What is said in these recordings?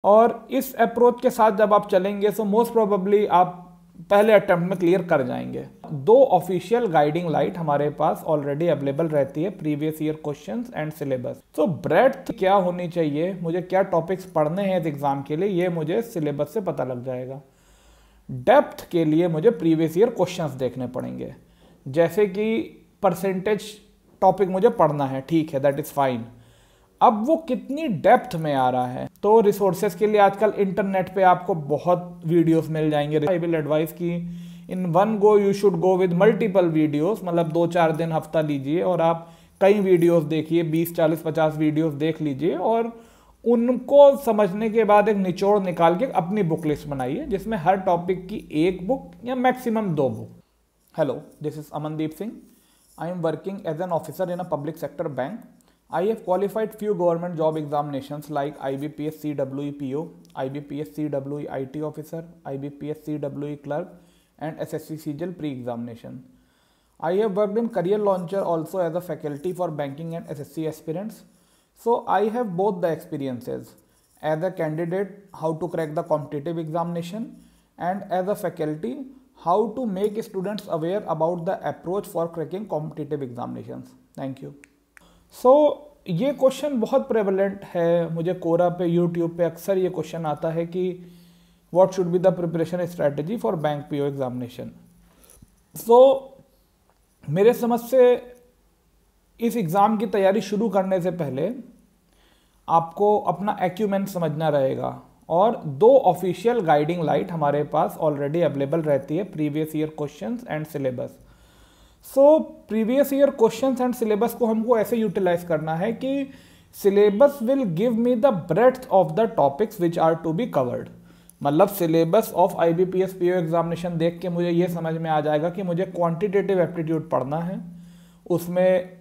और इस अप्रोच के साथ जब आप चलेंगे तो मोस्ट प्रोबेबली आप पहले अटेम्प्ट में क्लियर कर जाएंगे। 2 ऑफिशियल गाइडिंग लाइट हमारे पास ऑलरेडी अवेलेबल रहती है, previous year questions and syllabus. तो ब्रेड्थ क्या होनी चाहिए, मुझे क्या टॉपिक्स पढ़ने हैं इस एग्जाम के लिए, ये मुझे सिलेबस से पता लग जाएगा। डेप्थ के लिए मुझे प्रीवियस ईयर क्वेश्चंस देखने पड़ेंगे, जैसे कि परसेंटेज टॉपिक मुझे पढ़ना है, ठीक है, दैट इज फाइन। अब वो कितनी डेप्थ में आ रहा है, तो रिसोर्सेज के लिए आजकल इंटरनेट पे आपको बहुत वीडियोस मिल जाएंगे। आई विल एडवाइस कि in one go you should go with multiple videos, मतलब 2-4 दिन हफ्ता लीजिए और आप कई वीडियोस देखिए, 20, 40, 50 वीडियोस देख लीजिए और उनको समझने के बाद एक निचोड़ निकाल के अपनी बुक लिस्ट बनाइए, जिसमें हर टॉपिक की 1 बुक या maximum 2 book. Hello, this is Amandeep Singh. I am working as an officer in a public sector bank. I have qualified few government job examinations like IBPS CWE PO, IBPS CWE IT officer, IBPS CWE clerk and SSC CGL pre-examination. I have worked in Career Launcher also as a faculty for banking and SSC aspirants. So I have both the experiences as a candidate how to crack the competitive examination and as a faculty how to make students aware about the approach for cracking competitive examinations. Thank you. So ये question बहुत prevalent है, मुझे कोरा पे YouTube पे अक्सर ये question आता है कि what should be the preparation strategy for bank PO examination. So मेरे समझ से इस एग्ज़ाम की तैयारी शुरू करने से पहले आपको अपना एक्यूमेंट समझना रहेगा और 2 ऑफिशियल गाइडिंग लाइट हमारे पास ऑलरेडी अवेलेबल रहती है, previous year questions and syllabus. So previous year questions and syllabus को हमको ऐसे यूटिलाइज करना है कि syllabus will give me the breadth of the topics which are to be covered. मतलब syllabus of IBPS PO examination देख के मुझे ये समझ में आ जाएगा कि मुझे क्वांटिटेटिव एप्टीट्यूड पढ़ना है, उसमें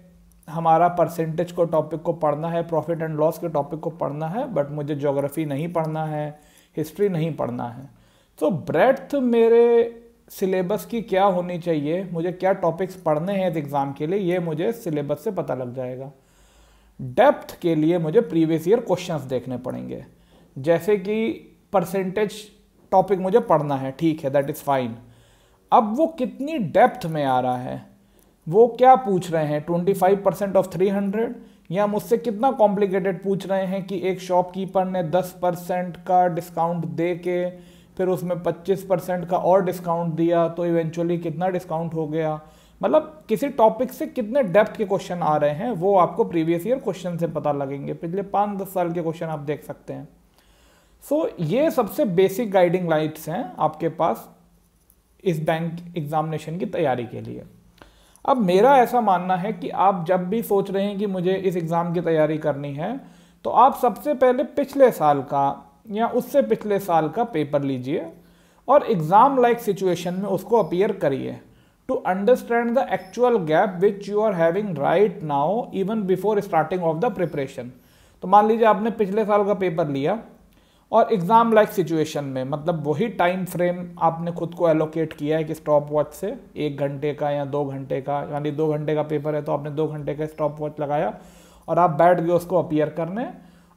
हमारा परसेंटेज को टॉपिक को पढ़ना है, प्रॉफिट एंड लॉस के टॉपिक को पढ़ना है, बट मुझे ज्योग्राफी नहीं पढ़ना है, हिस्ट्री नहीं पढ़ना है। तो ब्रेड्थ मेरे सिलेबस की क्या होनी चाहिए, मुझे क्या टॉपिक्स पढ़ने हैं इस एग्ज़ाम के लिए, ये मुझे सिलेबस से पता लग जाएगा। डेप्थ के लिए मुझे प्रीवियस ईयर क्वेश्चंस देखने पड़ेंगे, जैसे कि परसेंटेज टॉपिक मुझे पढ़ना है, ठीक है, दैट इज़ फाइन। अब वो कितनी डेप्थ में आ रहा है, वो क्या पूछ रहे हैं, 25% ऑफ 300 या मुझसे कितना कॉम्प्लिकेटेड पूछ रहे हैं कि एक शॉपकीपर ने 10% का डिस्काउंट दे के फिर उसमें 25% का और डिस्काउंट दिया तो इवेंचुअली कितना डिस्काउंट हो गया। मतलब किसी टॉपिक से कितने डेप्थ के क्वेश्चन आ रहे हैं वो आपको प्रीवियस ईयर क्वेश्चन से पता लगेंगे, पिछले 5-10 साल के क्वेश्चन आप देख सकते हैं। सो ये सबसे बेसिक गाइडिंग लाइट्स हैं आपके पास इस बैंक एग्जामिनेशन की तैयारी के लिए। अब मेरा ऐसा मानना है कि आप जब भी सोच रहे हैं कि मुझे इस एग्ज़ाम की तैयारी करनी है तो आप सबसे पहले पिछले साल का या उससे पिछले साल का पेपर लीजिए और एग्ज़ाम लाइक सिचुएशन में उसको अपीयर करिए to understand the actual gap which you are having right now even before starting of the preparation. तो मान लीजिए आपने पिछले साल का पेपर लिया और एग्ज़ाम लाइक सिचुएशन में, मतलब वही टाइम फ्रेम आपने खुद को एलोकेट किया है कि स्टॉप वॉच से 1 घंटे का या 2 घंटे का, यानी 2 घंटे का पेपर है तो आपने 2 घंटे का स्टॉप वॉच लगाया और आप बैठ गए उसको अपीयर करने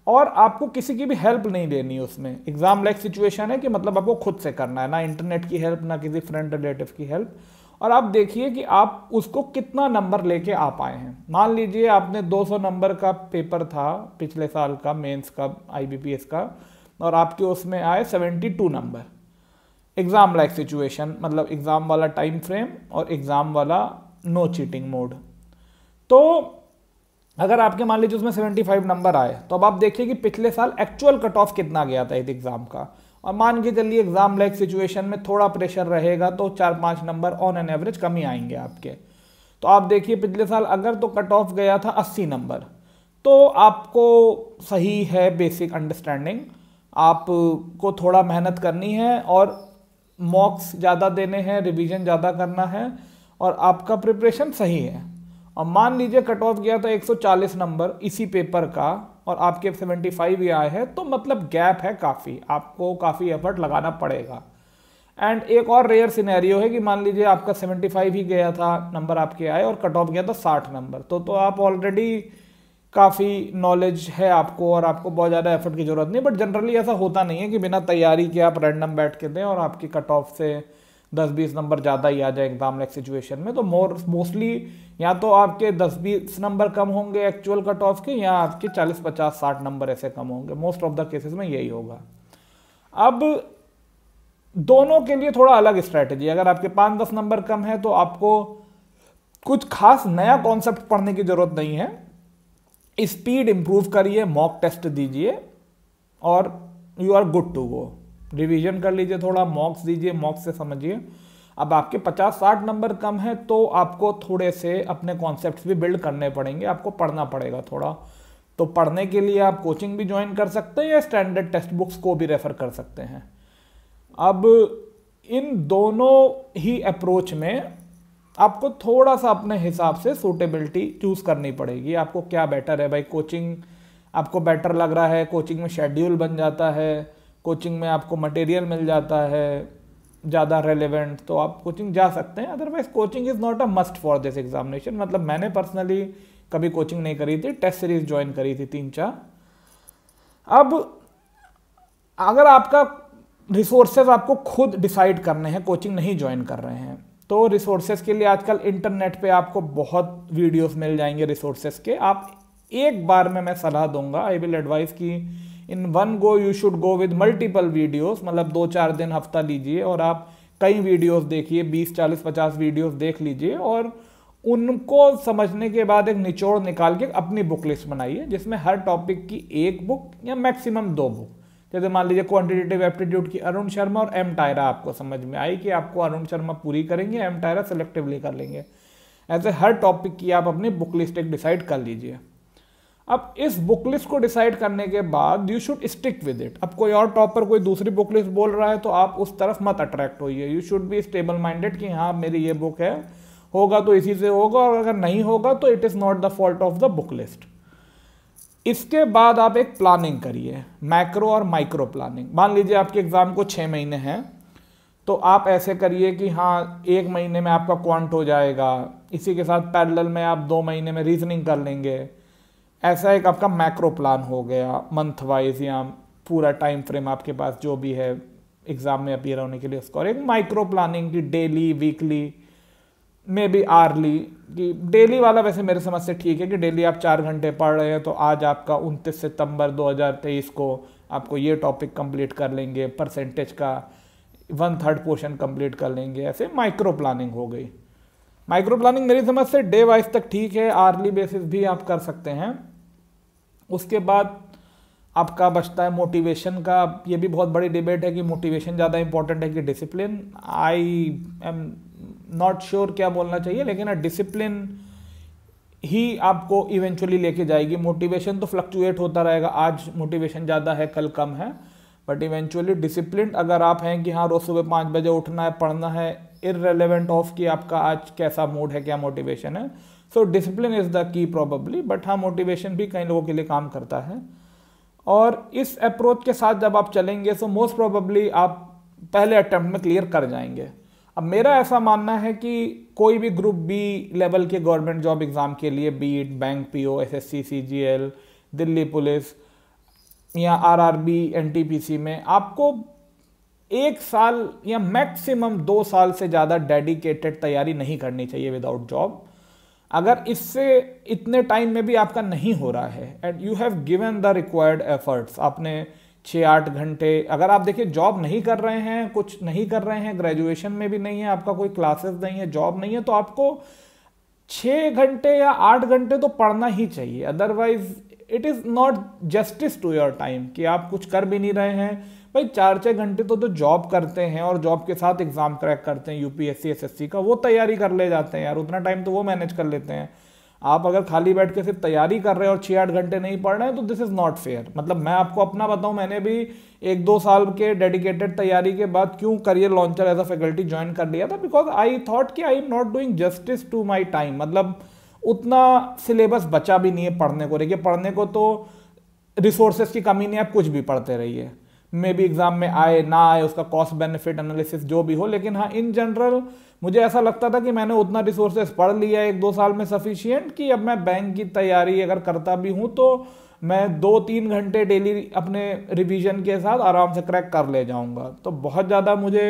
और आपको किसी की भी हेल्प नहीं लेनी उसमें। एग्ज़ाम लाइक सिचुएशन है कि मतलब आपको खुद से करना है, ना इंटरनेट की हेल्प ना किसी फ्रेंड रिलेटिव की हेल्प। और आप देखिए कि आप उसको कितना नंबर लेके आ पाए हैं। मान लीजिए आपने 200 नंबर का पेपर था पिछले साल का मेंस का IBPS का और आपके उसमें आए 72 नंबर। एग्ज़ाम लाइक सिचुएशन मतलब एग्ज़ाम वाला टाइम फ्रेम और एग्ज़ाम वाला नो चीटिंग मोड। तो अगर आपके मान लीजिए उसमें 75 नंबर आए तो अब आप देखिए कि पिछले साल एक्चुअल कट ऑफ कितना गया था इस एग्ज़ाम का, और मान के चलिए एग्ज़ाम लाइक सिचुएशन में थोड़ा प्रेशर रहेगा तो 4-5 नंबर ऑन एन एवरेज कम ही आएंगे आपके। तो आप देखिए पिछले साल अगर तो कट ऑफ गया था 80 नंबर, तो आपको सही है बेसिक अंडरस्टैंडिंग, आपको थोड़ा मेहनत करनी है और मॉक्स ज़्यादा देने हैं, रिवीजन ज़्यादा करना है और आपका प्रिपरेशन सही है। और मान लीजिए कट ऑफ गया था 140 नंबर इसी पेपर का और आपके 75 ही आए हैं, तो मतलब गैप है काफ़ी, आपको काफ़ी एफर्ट लगाना पड़ेगा। एंड एक और रेयर सिनेरियो है कि मान लीजिए आपका 75 ही गया था नंबर आपके आए और कट ऑफ गया था 60 नंबर, तो आप ऑलरेडी काफ़ी नॉलेज है आपको और आपको बहुत ज़्यादा एफर्ट की ज़रूरत नहीं, बट जनरली ऐसा होता नहीं है कि बिना तैयारी के आप रैंडम बैठ के दें और आपकी कट ऑफ से 10-20 नंबर ज़्यादा ही आ जाए एग्जाम लाइक सिचुएशन में। तो मोस्टली या तो आपके 10-20 नंबर कम होंगे एक्चुअल कट ऑफ के, या आपके 40-50-60 नंबर ऐसे कम होंगे। मोस्ट ऑफ द केसेस में यही होगा। अब दोनों के लिए थोड़ा अलग स्ट्रैटेजी। अगर आपके 5-10 नंबर कम है तो आपको कुछ खास नया कॉन्सेप्ट पढ़ने की जरूरत नहीं है। स्पीड इंप्रूव करिए, मॉक टेस्ट दीजिए और you are good to go. Revision कर लीजिए, थोड़ा मॉक्स दीजिए, मॉक्स से समझिए। अब आपके 50-60 नंबर कम है तो आपको थोड़े से अपने कॉन्सेप्ट्स भी बिल्ड करने पड़ेंगे, आपको पढ़ना पड़ेगा थोड़ा। तो पढ़ने के लिए आप कोचिंग भी ज्वाइन कर सकते हैं या स्टैंडर्ड टेक्स्ट बुक्स को भी रेफर कर सकते हैं। अब इन दोनों ही अप्रोच में आपको थोड़ा सा अपने हिसाब से सूटेबिलिटी चूज करनी पड़ेगी। आपको क्या बेटर है भाई, कोचिंग आपको बेटर लग रहा है, कोचिंग में शेड्यूल बन जाता है, कोचिंग में आपको मटेरियल मिल जाता है ज़्यादा रेलेवेंट, तो आप कोचिंग जा सकते हैं। Otherwise coaching is not a must for this examination. मतलब मैंने पर्सनली कभी कोचिंग नहीं करी थी, टेस्ट सीरीज ज्वाइन करी थी 3-4। अब अगर आपका रिसोर्सेज आपको खुद डिसाइड करने हैं, कोचिंग नहीं ज्वाइन कर रहे हैं, तो रिसोर्सेज के लिए आजकल इंटरनेट पे आपको बहुत वीडियोस मिल जाएंगे रिसोर्सेज के। आप एक बार में मैं सलाह दूंगा, आई विल एडवाइस कि in one go you should go with multiple videos. मतलब 2-4 दिन हफ्ता लीजिए और आप कई वीडियोस देखिए, 20-40-50 वीडियोस देख लीजिए और उनको समझने के बाद एक निचोड़ निकाल के अपनी बुक लिस्ट बनाइए, जिसमें हर टॉपिक की एक बुक या मैक्सिमम 2 बुक। जैसे मान लीजिए क्वांटिटेटिव एप्टीट्यूड की अरुण शर्मा और एम टायरा आपको समझ में आई कि आपको अरुण शर्मा पूरी करेंगे, एम टायरा सेलेक्टिवली कर लेंगे। ऐसे हर टॉपिक की आप अपनी बुक लिस्ट एक डिसाइड कर लीजिए। अब इस बुक लिस्ट को डिसाइड करने के बाद you should stick with it. अब कोई और टॉपर कोई दूसरी बुक लिस्ट बोल रहा है तो आप उस तरफ मत अट्रैक्ट होइए। You should be stable minded कि हाँ मेरी ये बुक है, होगा तो इसी से होगा, और अगर नहीं होगा तो it is not the fault of the book list. इसके बाद आप एक प्लानिंग करिए, मैक्रो और माइक्रो प्लानिंग। मान लीजिए आपके एग्जाम को 6 महीने हैं, तो आप ऐसे करिए कि हाँ 1 महीने में आपका क्वांट हो जाएगा, इसी के साथ पैरेलल में आप 2 महीने में रीजनिंग कर लेंगे। ऐसा एक आपका मैक्रो प्लान हो गया, मंथ वाइज या पूरा टाइम फ्रेम आपके पास जो भी है एग्जाम में अपीयर होने के लिए उसका। और एक माइक्रो प्लानिंग की daily, weekly, maybe early. कि डेली वाला वैसे मेरे समझ से ठीक है कि डेली आप 4 घंटे पढ़ रहे हैं तो आज आपका 29 सितंबर 2023 को आपको ये टॉपिक कंप्लीट कर लेंगे, परसेंटेज का 1/3 पोर्शन कंप्लीट कर लेंगे। ऐसे माइक्रो प्लानिंग हो गई। माइक्रो प्लानिंग मेरी समझ से डे वाइज तक ठीक है, आर्ली बेसिस भी आप कर सकते हैं। उसके बाद आपका बचता है मोटिवेशन का। ये भी बहुत बड़ी डिबेट है कि मोटिवेशन ज़्यादा इंपॉर्टेंट है कि discipline. I am not sure क्या बोलना चाहिए, लेकिन डिसिप्लिन ही आपको इवेंचुअली लेके जाएगी। मोटिवेशन तो फ्लक्चुएट होता रहेगा, आज मोटिवेशन ज़्यादा है कल कम है, बट इवेंचुअली डिसिप्लिन अगर आप हैं कि हाँ रोज़ सुबह 5 बजे उठना है, पढ़ना है, इररिलेवेंट ऑफ कि आपका आज कैसा मूड है, क्या मोटिवेशन है। So discipline is the key probably, but हाँ मोटिवेशन भी कई लोगों के लिए काम करता है। और इस अप्रोच के साथ जब आप चलेंगे तो मोस्ट प्रोबेबली आप पहले अटेम्प्ट में क्लियर कर जाएंगे। अब मेरा ऐसा मानना है कि कोई भी ग्रुप बी लेवल के गवर्नमेंट जॉब एग्जाम के लिए, be it bank PO, SSC, CGL, Delhi police या आरआरबी, एनटीपीसी में आपको 1 साल या मैक्सिमम 2 साल से ज़्यादा डेडिकेटेड तैयारी नहीं करनी चाहिए विदाउट जॉब। अगर इससे इतने टाइम में भी आपका नहीं हो रहा है and you have given the required efforts, आपने 6-8 घंटे, अगर आप देखिए जॉब नहीं कर रहे हैं, कुछ नहीं कर रहे हैं, ग्रेजुएशन में भी नहीं है, आपका कोई क्लासेस नहीं है, जॉब नहीं है, तो आपको 6 घंटे या 8 घंटे तो पढ़ना ही चाहिए। Otherwise it is not justice to your time कि आप कुछ कर भी नहीं रहे हैं। भाई 4-6 घंटे तो जॉब करते हैं और जॉब के साथ एग्जाम क्रैक करते हैं, यूपीएससी एसएससी का, वो तैयारी कर ले जाते हैं यार, उतना टाइम तो वो मैनेज कर लेते हैं। आप अगर खाली बैठ के सिर्फ तैयारी कर रहे हैं और 6-8 घंटे नहीं पढ़ रहे हैं तो दिस इज़ नॉट फेयर। मतलब मैं आपको अपना बताऊं, मैंने भी 1-2 साल के डेडिकेटेड तैयारी के बाद क्यों Career Launcher as a faculty join कर लिया था, बिकॉज आई थॉट कि I am not doing justice to my time. मतलब उतना सिलेबस बचा भी नहीं है पढ़ने को। देखिए पढ़ने को तो रिसोर्सेज की कमी नहीं, आप कुछ भी पढ़ते रहिए, मे बी एग्जाम में आए ना आए, उसका कॉस्ट बेनिफिट एनालिसिस जो भी हो, लेकिन हाँ इन जनरल मुझे ऐसा लगता था कि मैंने उतना रिसोर्सेज पढ़ लिया 1-2 साल में सफिशिएंट कि अब मैं बैंक की तैयारी अगर करता भी हूँ तो मैं 2-3 घंटे डेली अपने रिवीजन के साथ आराम से क्रैक कर ले जाऊँगा। तो बहुत ज़्यादा मुझे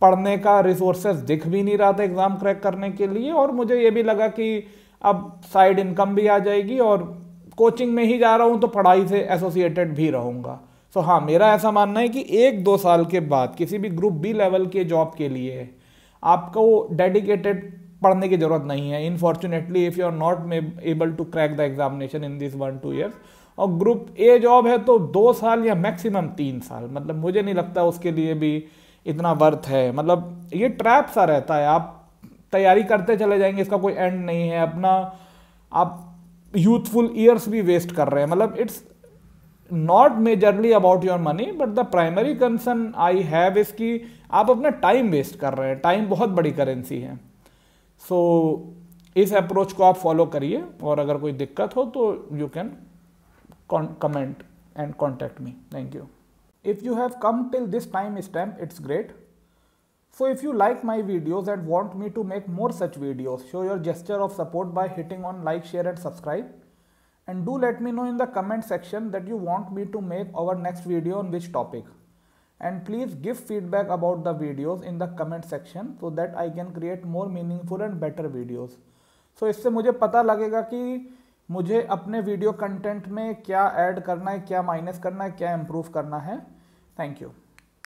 पढ़ने का रिसोर्सेज दिख भी नहीं रहा था एग्ज़ाम क्रैक करने के लिए, और मुझे ये भी लगा कि अब साइड इनकम भी आ जाएगी और कोचिंग में ही जा रहा हूँ तो पढ़ाई से एसोसिएटेड भी रहूँगा। सो हाँ, मेरा ऐसा मानना है कि 1-2 साल के बाद किसी भी ग्रुप बी लेवल के जॉब के लिए आपको डेडिकेटेड पढ़ने की जरूरत नहीं है। Unfortunately if you are not able to crack the examination in this 1-2 years, और ग्रुप ए जॉब है तो 2 साल या मैक्सिमम 3 साल, मतलब मुझे नहीं लगता उसके लिए भी इतना वर्थ है। मतलब ये ट्रैप सा रहता है, आप तैयारी करते चले जाएंगे, इसका कोई एंड नहीं है, अपना आप यूथफुल ईयर्स भी वेस्ट कर रहे हैं। मतलब it's not majorly about your money, but the primary concern I have is कि आप अपना टाइम वेस्ट कर रहे हैं। टाइम बहुत बड़ी करेंसी है। सो इस अप्रोच को आप फॉलो करिए, और अगर कोई दिक्कत हो तो you can comment and contact me. Thank you. If you have come till this time stamp, it's great. So if you like my videos and want me to make more such videos, show your gesture of support by hitting on like, share and subscribe. And do let me know in the comment section that you want me to make our next video on which topic. And please give feedback about the videos in the comment section so that I can create more meaningful and better videos. So इससे मुझे पता लगेगा कि मुझे अपने video content में क्या add करना है, क्या माइनस करना है, क्या इम्प्रूव करना है। Thank you.